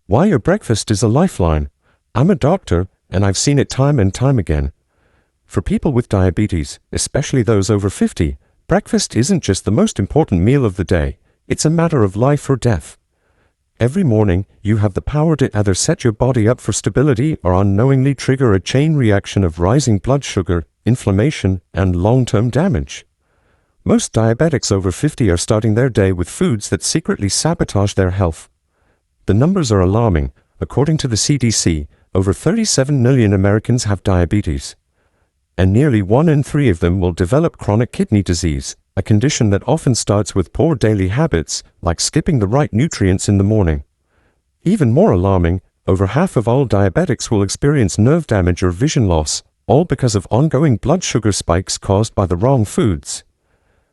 Why your breakfast is a lifeline. I'm a doctor, and I've seen it time and time again. For people with diabetes, especially those over 50, breakfast isn't just the most important meal of the day, it's a matter of life or death. Every morning, you have the power to either set your body up for stability or unknowingly trigger a chain reaction of rising blood sugar, inflammation, and long-term damage. Most diabetics over 50 are starting their day with foods that secretly sabotage their health. The numbers are alarming. According to the CDC, over 37 million Americans have diabetes. And nearly 1 in 3 of them will develop chronic kidney disease, a condition that often starts with poor daily habits, like skipping the right nutrients in the morning. Even more alarming, over half of all diabetics will experience nerve damage or vision loss, all because of ongoing blood sugar spikes caused by the wrong foods.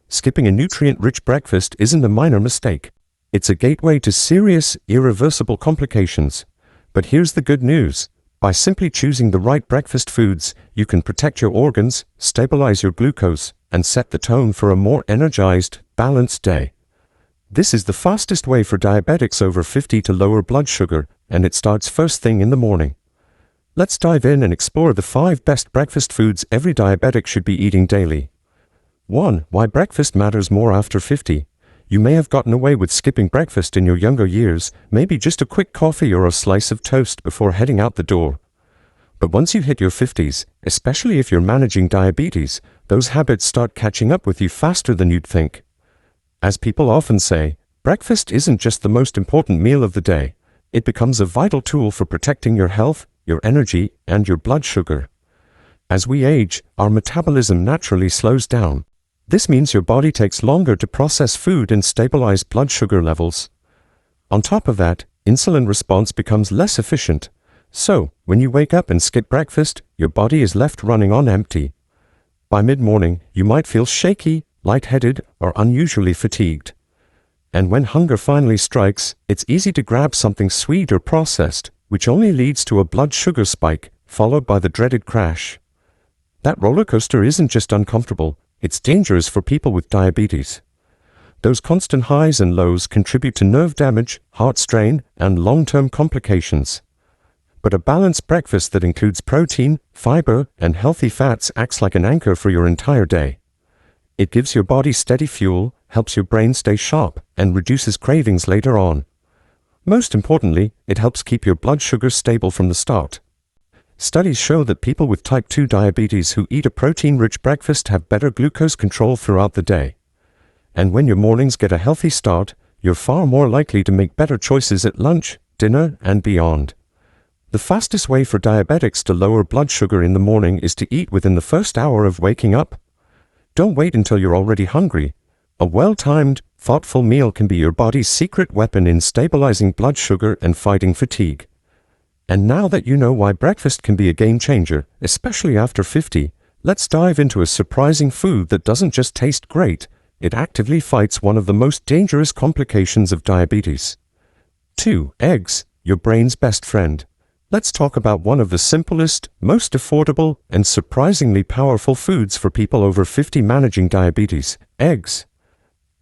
Skipping a nutrient-rich breakfast isn't a minor mistake. It's a gateway to serious, irreversible complications. But here's the good news. By simply choosing the right breakfast foods, you can protect your organs, stabilize your glucose, and set the tone for a more energized, balanced day. This is the fastest way for diabetics over 50 to lower blood sugar, and it starts first thing in the morning. Let's dive in and explore the 5 best breakfast foods every diabetic should be eating daily. 1. Why breakfast matters more after 50. You may have gotten away with skipping breakfast in your younger years, maybe just a quick coffee or a slice of toast before heading out the door. But once you hit your 50s, especially if you're managing diabetes, those habits start catching up with you faster than you'd think. As people often say, breakfast isn't just the most important meal of the day. It becomes a vital tool for protecting your health, your energy, and your blood sugar. As we age, our metabolism naturally slows down. This means your body takes longer to process food and stabilize blood sugar levels. On top of that, insulin response becomes less efficient. So, when you wake up and skip breakfast, your body is left running on empty. By mid-morning, you might feel shaky, lightheaded, or unusually fatigued. And when hunger finally strikes, it's easy to grab something sweet or processed, which only leads to a blood sugar spike, followed by the dreaded crash. That roller coaster isn't just uncomfortable, it's dangerous for people with diabetes. Those constant highs and lows contribute to nerve damage, heart strain, and long-term complications. But a balanced breakfast that includes protein, fiber, and healthy fats acts like an anchor for your entire day. It gives your body steady fuel, helps your brain stay sharp, and reduces cravings later on. Most importantly, it helps keep your blood sugar stable from the start. Studies show that people with type 2 diabetes who eat a protein-rich breakfast have better glucose control throughout the day. And when your mornings get a healthy start, you're far more likely to make better choices at lunch, dinner, and beyond. The fastest way for diabetics to lower blood sugar in the morning is to eat within the first hour of waking up. Don't wait until you're already hungry. A well-timed, thoughtful meal can be your body's secret weapon in stabilizing blood sugar and fighting fatigue. And now that you know why breakfast can be a game changer, especially after 50, let's dive into a surprising food that doesn't just taste great, it actively fights one of the most dangerous complications of diabetes. 2. Eggs, your brain's best friend. Let's talk about one of the simplest, most affordable, and surprisingly powerful foods for people over 50 managing diabetes: eggs.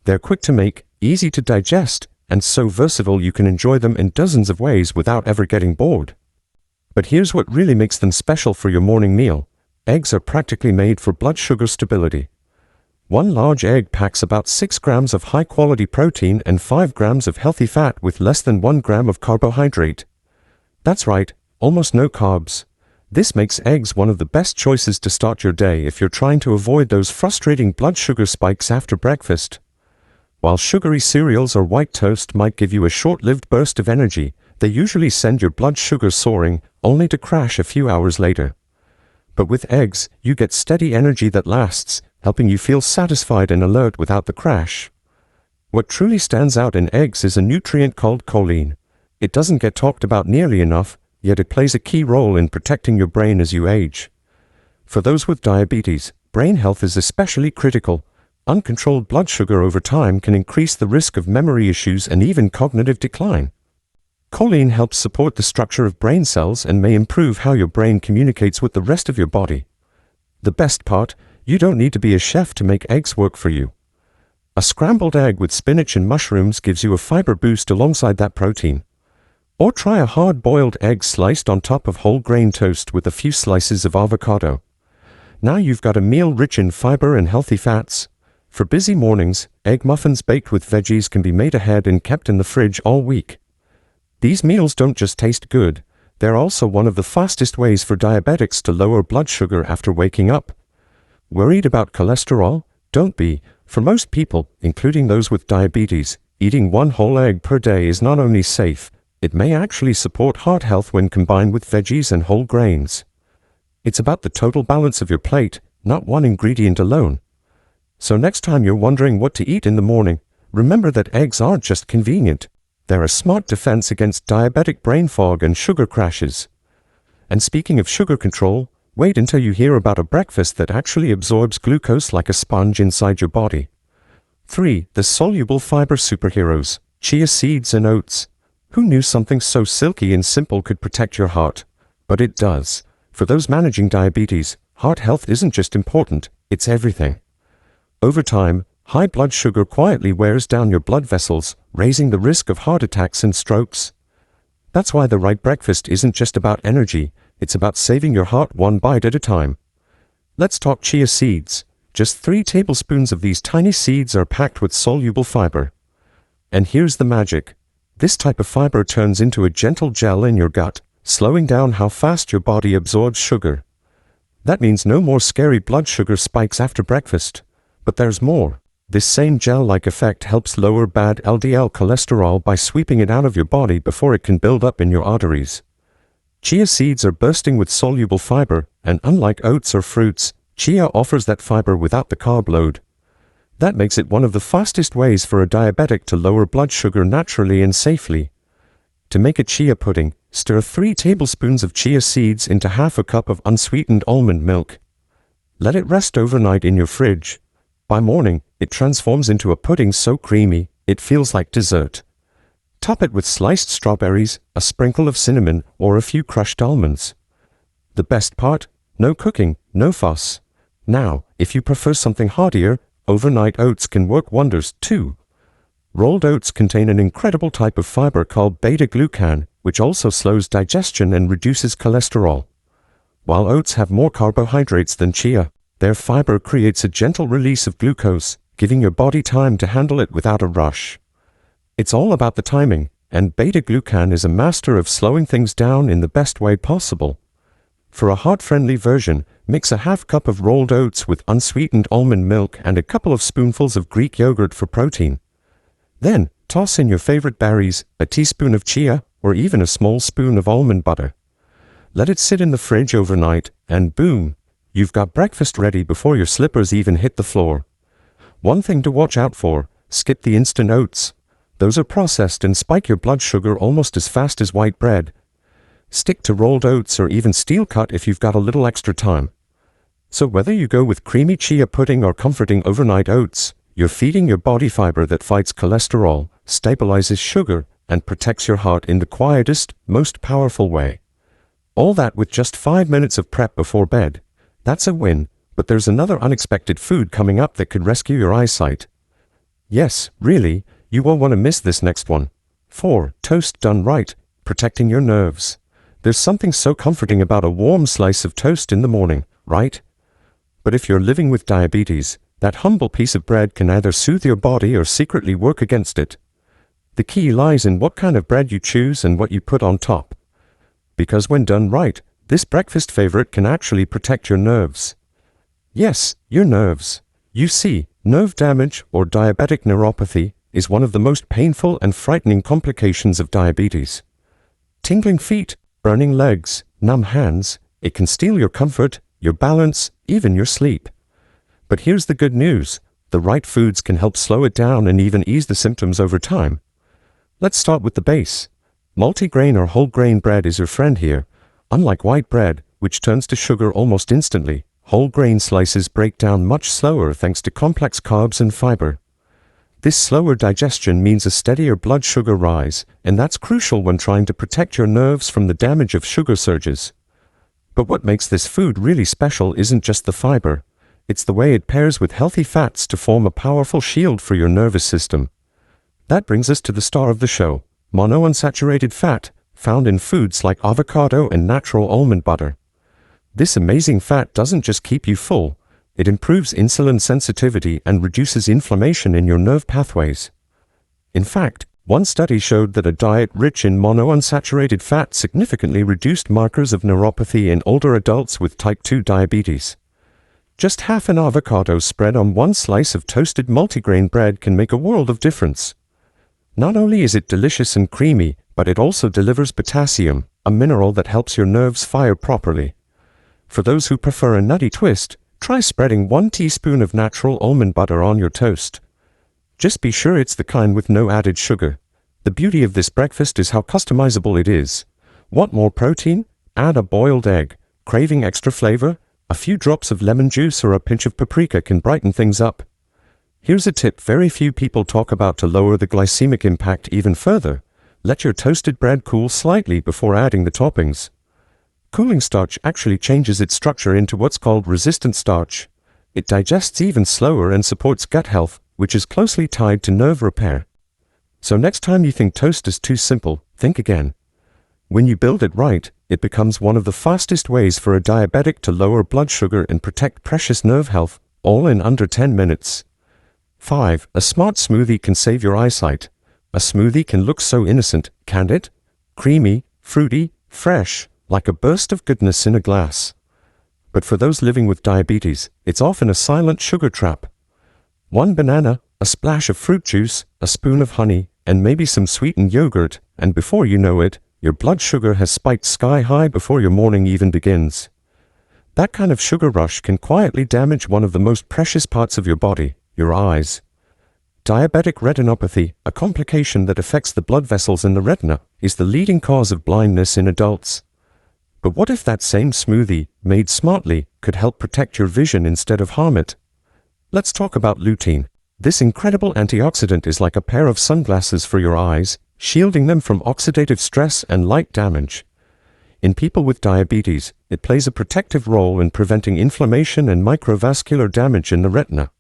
They're quick to make, easy to digest, and so versatile you can enjoy them in dozens of ways without ever getting bored. But here's what really makes them special for your morning meal. Eggs are practically made for blood sugar stability. One large egg packs about 6 grams of high-quality protein and 5 grams of healthy fat with less than 1 gram of carbohydrate. That's right, almost no carbs. This makes eggs one of the best choices to start your day if you're trying to avoid those frustrating blood sugar spikes after breakfast. While sugary cereals or white toast might give you a short-lived burst of energy, they usually send your blood sugar soaring, only to crash a few hours later. But with eggs, you get steady energy that lasts, helping you feel satisfied and alert without the crash. What truly stands out in eggs is a nutrient called choline. It doesn't get talked about nearly enough, yet it plays a key role in protecting your brain as you age. For those with diabetes, brain health is especially critical. Uncontrolled blood sugar over time can increase the risk of memory issues and even cognitive decline. Choline helps support the structure of brain cells and may improve how your brain communicates with the rest of your body. The best part, you don't need to be a chef to make eggs work for you. A scrambled egg with spinach and mushrooms gives you a fiber boost alongside that protein. Or try a hard-boiled egg sliced on top of whole grain toast with a few slices of avocado. Now you've got a meal rich in fiber and healthy fats. For busy mornings, egg muffins baked with veggies can be made ahead and kept in the fridge all week. These meals don't just taste good, they're also one of the fastest ways for diabetics to lower blood sugar after waking up. Worried about cholesterol? Don't be. For most people, including those with diabetes, eating one whole egg per day is not only safe, it may actually support heart health when combined with veggies and whole grains. It's about the total balance of your plate, not one ingredient alone. So next time you're wondering what to eat in the morning, remember that eggs aren't just convenient. They're a smart defense against diabetic brain fog and sugar crashes. And speaking of sugar control, wait until you hear about a breakfast that actually absorbs glucose like a sponge inside your body. 3. The soluble fiber superheroes, chia seeds and oats. Who knew something so silky and simple could protect your heart? But it does. For those managing diabetes, heart health isn't just important, it's everything. Over time, high blood sugar quietly wears down your blood vessels, raising the risk of heart attacks and strokes. That's why the right breakfast isn't just about energy, it's about saving your heart one bite at a time. Let's talk chia seeds. Just 3 tablespoons of these tiny seeds are packed with soluble fiber. And here's the magic. This type of fiber turns into a gentle gel in your gut, slowing down how fast your body absorbs sugar. That means no more scary blood sugar spikes after breakfast. But there's more. This same gel-like effect helps lower bad LDL cholesterol by sweeping it out of your body before it can build up in your arteries. Chia seeds are bursting with soluble fiber, and unlike oats or fruits, chia offers that fiber without the carb load. That makes it one of the fastest ways for a diabetic to lower blood sugar naturally and safely. To make a chia pudding, stir 3 tablespoons of chia seeds into half a cup of unsweetened almond milk. Let it rest overnight in your fridge. By morning, it transforms into a pudding so creamy, it feels like dessert. Top it with sliced strawberries, a sprinkle of cinnamon, or a few crushed almonds. The best part? No cooking, no fuss. Now, if you prefer something heartier, overnight oats can work wonders too. Rolled oats contain an incredible type of fiber called beta-glucan, which also slows digestion and reduces cholesterol. While oats have more carbohydrates than chia, their fiber creates a gentle release of glucose, giving your body time to handle it without a rush. It's all about the timing, and beta-glucan is a master of slowing things down in the best way possible. For a heart-friendly version, mix a half cup of rolled oats with unsweetened almond milk and a couple of spoonfuls of Greek yogurt for protein. Then, toss in your favorite berries, a teaspoon of chia, or even a small spoon of almond butter. Let it sit in the fridge overnight, and boom, you've got breakfast ready before your slippers even hit the floor. One thing to watch out for, skip the instant oats. Those are processed and spike your blood sugar almost as fast as white bread. Stick to rolled oats or even steel cut if you've got a little extra time. So whether you go with creamy chia pudding or comforting overnight oats, you're feeding your body fiber that fights cholesterol, stabilizes sugar, and protects your heart in the quietest, most powerful way. All that with just 5 minutes of prep before bed. That's a win, but there's another unexpected food coming up that could rescue your eyesight. Yes, really, you won't want to miss this next one. 4. Toast done right, protecting your nerves. There's something so comforting about a warm slice of toast in the morning, right? But if you're living with diabetes, that humble piece of bread can either soothe your body or secretly work against it. The key lies in what kind of bread you choose and what you put on top. Because when done right, this breakfast favorite can actually protect your nerves. Yes, your nerves. You see, nerve damage or diabetic neuropathy is one of the most painful and frightening complications of diabetes. Tingling feet, burning legs, numb hands, it can steal your comfort, your balance, even your sleep. But here's the good news. The right foods can help slow it down and even ease the symptoms over time. Let's start with the base. Multigrain or whole grain bread is your friend here. Unlike white bread, which turns to sugar almost instantly, whole grain slices break down much slower thanks to complex carbs and fiber. This slower digestion means a steadier blood sugar rise, and that's crucial when trying to protect your nerves from the damage of sugar surges. But what makes this food really special isn't just the fiber. It's the way it pairs with healthy fats to form a powerful shield for your nervous system. That brings us to the star of the show, monounsaturated fat, found in foods like avocado and natural almond butter. This amazing fat doesn't just keep you full, it improves insulin sensitivity and reduces inflammation in your nerve pathways. In fact, one study showed that a diet rich in monounsaturated fat significantly reduced markers of neuropathy in older adults with type 2 diabetes. Just half an avocado spread on one slice of toasted multigrain bread can make a world of difference. Not only is it delicious and creamy, but it also delivers potassium, a mineral that helps your nerves fire properly. For those who prefer a nutty twist, try spreading 1 teaspoon of natural almond butter on your toast. Just be sure it's the kind with no added sugar. The beauty of this breakfast is how customizable it is. Want more protein? Add a boiled egg. Craving extra flavor? A few drops of lemon juice or a pinch of paprika can brighten things up. Here's a tip very few people talk about to lower the glycemic impact even further. Let your toasted bread cool slightly before adding the toppings. Cooling starch actually changes its structure into what's called resistant starch. It digests even slower and supports gut health, which is closely tied to nerve repair. So next time you think toast is too simple, think again. When you build it right, it becomes one of the fastest ways for a diabetic to lower blood sugar and protect precious nerve health, all in under 10 minutes. 5. A smart smoothie can save your eyesight. A smoothie can look so innocent, can't it? Creamy, fruity, fresh, like a burst of goodness in a glass. But for those living with diabetes, it's often a silent sugar trap. 1 banana, a splash of fruit juice, a spoon of honey, and maybe some sweetened yogurt, and before you know it, your blood sugar has spiked sky high before your morning even begins. That kind of sugar rush can quietly damage one of the most precious parts of your body, your eyes. Diabetic retinopathy, a complication that affects the blood vessels in the retina, is the leading cause of blindness in adults. But what if that same smoothie, made smartly, could help protect your vision instead of harm it? Let's talk about lutein. This incredible antioxidant is like a pair of sunglasses for your eyes, shielding them from oxidative stress and light damage. In people with diabetes, it plays a protective role in preventing inflammation and microvascular damage in the retina.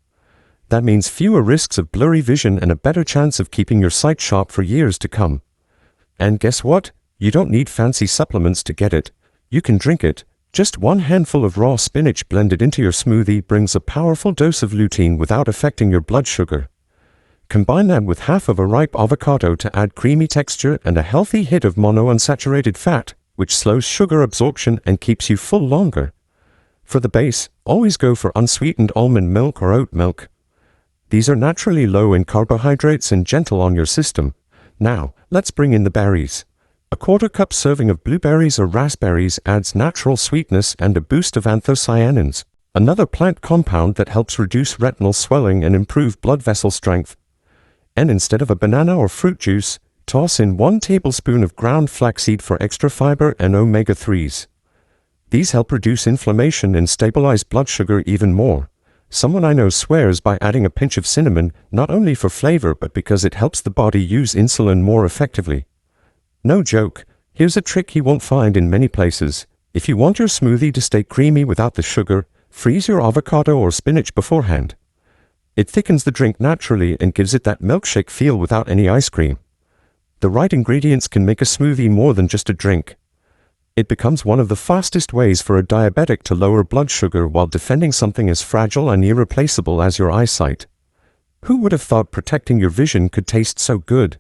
That means fewer risks of blurry vision and a better chance of keeping your sight sharp for years to come. And guess what? You don't need fancy supplements to get it. You can drink it. Just 1 handful of raw spinach blended into your smoothie brings a powerful dose of lutein without affecting your blood sugar. Combine that with half of a ripe avocado to add creamy texture and a healthy hit of monounsaturated fat, which slows sugar absorption and keeps you full longer. For the base, always go for unsweetened almond milk or oat milk. These are naturally low in carbohydrates and gentle on your system. Now, let's bring in the berries. A 1/4 cup serving of blueberries or raspberries adds natural sweetness and a boost of anthocyanins, another plant compound that helps reduce retinal swelling and improve blood vessel strength. And instead of a banana or fruit juice, toss in 1 tablespoon of ground flaxseed for extra fiber and omega-3s. These help reduce inflammation and stabilize blood sugar even more. Someone I know swears by adding a pinch of cinnamon, not only for flavor but because it helps the body use insulin more effectively. No joke, here's a trick you won't find in many places. If you want your smoothie to stay creamy without the sugar, freeze your avocado or spinach beforehand. It thickens the drink naturally and gives it that milkshake feel without any ice cream. The right ingredients can make a smoothie more than just a drink. It becomes one of the fastest ways for a diabetic to lower blood sugar while defending something as fragile and irreplaceable as your eyesight. Who would have thought protecting your vision could taste so good?